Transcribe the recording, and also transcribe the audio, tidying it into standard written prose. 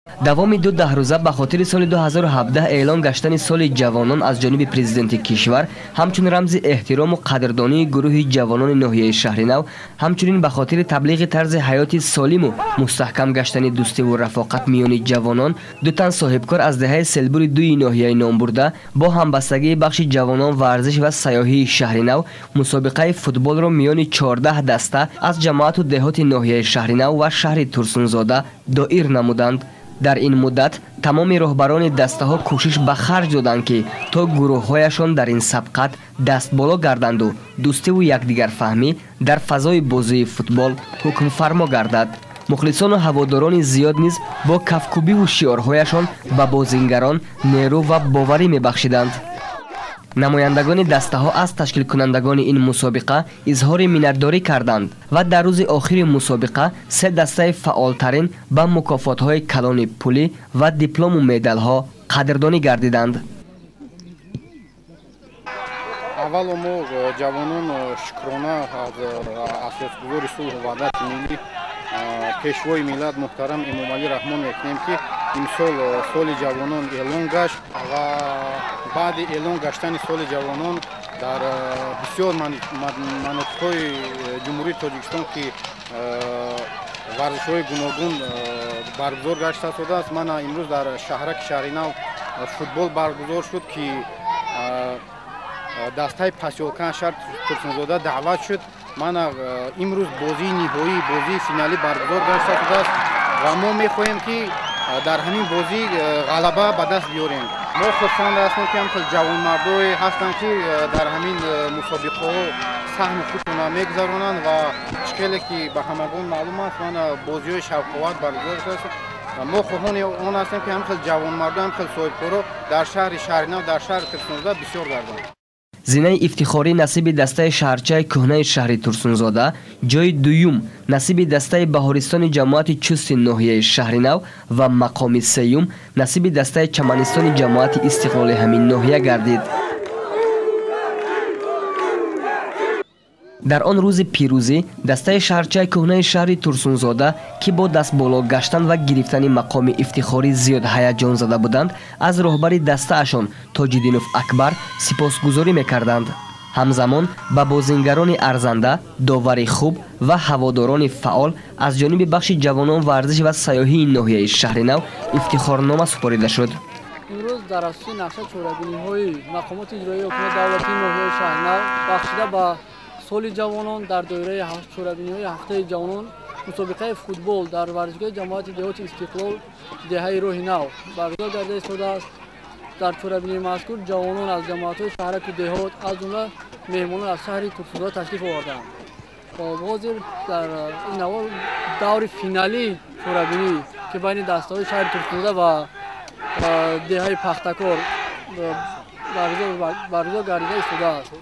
давоми 2 даҳрӯза ба хотири соли 2017 эълон гаштани соли ҷавонон аз ҷониби президенти кишвар ҳамчун рамзи эҳтирому қадрдонии гурӯҳи ҷавонони ноҳияи шаҳри нав, ҳамчунин ба хотири таблиғи тарзи ҳаёти солиму мустаҳкам гаштани дӯстиву рафоқат миёни ҷавонон, 2 тан соҳибкор аз деҳаи селбури 2 ноҳияи Номбурда бо ҳамбастагии бахши ҷавонон варзиш ва сайёҳии шаҳри нав мусобиқаи футболро миёни 14 даста аз ҷамоату деҳоти ноҳияи шаҳри нав ва шаҳри Турсунзода доир намуданд. дар ин муддат тамоми роҳбарони дастаҳо кӯшиш ба харҷ доданд ки то гурӯҳҳояшон дар ин сабқат дастболо гарданду дӯстиву якдигарфаҳмӣ дар фазои бозии футбол ҳукмфармо гардад. мухлисону ҳаводорони зиёд низ бо кафкӯбиву шиорҳояшон ба бозингарон нерӯ ва боварӣ мебахшиданд. намояндагони дастаҳо аз ташкилкунандагони ин мусобиқа изҳори миннатдорӣ карданд ва дар рӯзи охири мусобиқа 3 дастаи фаъолтарин ба мукофотҳои калони пулӣ ва диплому медалҳо қадрдонӣ гардиданд. аввало мо ҷавонон шукрона аз асосгузори сулҳу ваҳдати миллӣ пешвои миллат муҳтарам Эмомалӣ Раҳмон мекунем ки имсол соли ҷавонон эълон гашт ва баъди эълон гаштани соли ҷавонон дар бисёр манотиқҳои ҷумҳурии Тоҷикистон ки варзишҳои гуногун баргузор гашта шудааст. Мана имрӯз дар шаҳраки шаҳри нав футбол баргузор шуд ки дастаи пасёлкан шаҳр Турсунзода даъват шуд. Мана имрӯз бозии ниҳоӣ, бозии финалӣ баргузор гашта шудааст ва мо мехоҳем ки дар ҳамин бозӣ ғалаба ба даст биёрем. мо хурсанд ҳастем ки ҳамчун ҷавонмардое ҳастанд ки дар ҳамин мусобиқаҳо саҳми худро мегузаронанд ва ишкеле ки ба ҳамагон маълум аст мана бозиҳои шавқовар баргузор шудааст. мо хоҳони он ҳастем ки ҳамчун ҷавонмарду ҳамчун соҳибкоро дар шаҳри нав дар шаҳри Турсунзода бисёр гарданд. зинаи ифтихорӣ насиби дастаи шаҳрчаи кӯҳнаи шаҳри Турсунзода, ҷои дуюм насиби дастаи баҳористони ҷамоати чусти ноҳияи шаҳри нав ва мақоми сеюм насиби дастаи чаманистони ҷамоати истиқлоли ҳамин ноҳия гардид. дар он рӯзи пирӯзӣ дастаи шаҳрчаи кӯҳнаи шаҳри Турсунзода ки бо дастболо гаштан ва гирифтани мақоми ифтихорӣ зиёд ҳаяҷон зада буданд, аз роҳбари дастаашон Тоҷиддинов Акбар сипосгузорӣ мекарданд. ҳамзамон ба бозингарони арзанда, довари хуб ва ҳаводорони фаъол аз ҷониби бахши ҷавонон варзиш ва сайёҳии ноҳияи шаҳри нав ифтихорнома супорида шуд. имрӯз дар асоси нақша чорабиниҳои мақомоти иҷроии ҳукумати давлатии ноҳияи шаҳри нав бахшида ба соли ҷавонон дар доираи чорабиниҳои ҳафтаи ҷавонон мусобиқаи футбол дар варзишгоҳи ҷамоати деҳоти Истиқлол деҳаи роҳи нав баргузор гарда истодааст. дар чорабинии мазкур ҷавонон аз ҷамоатҳои шаҳраку деҳот аз ҷумла меҳмонон аз шаҳри Турсунзода ташлиф оварданд. ҳозир дар ин ҳавол даври финалии чорабинӣ ки байни дастаҳои шаҳри Турсунзода ва деҳаи Пахтакор баргузор гардида истодааст.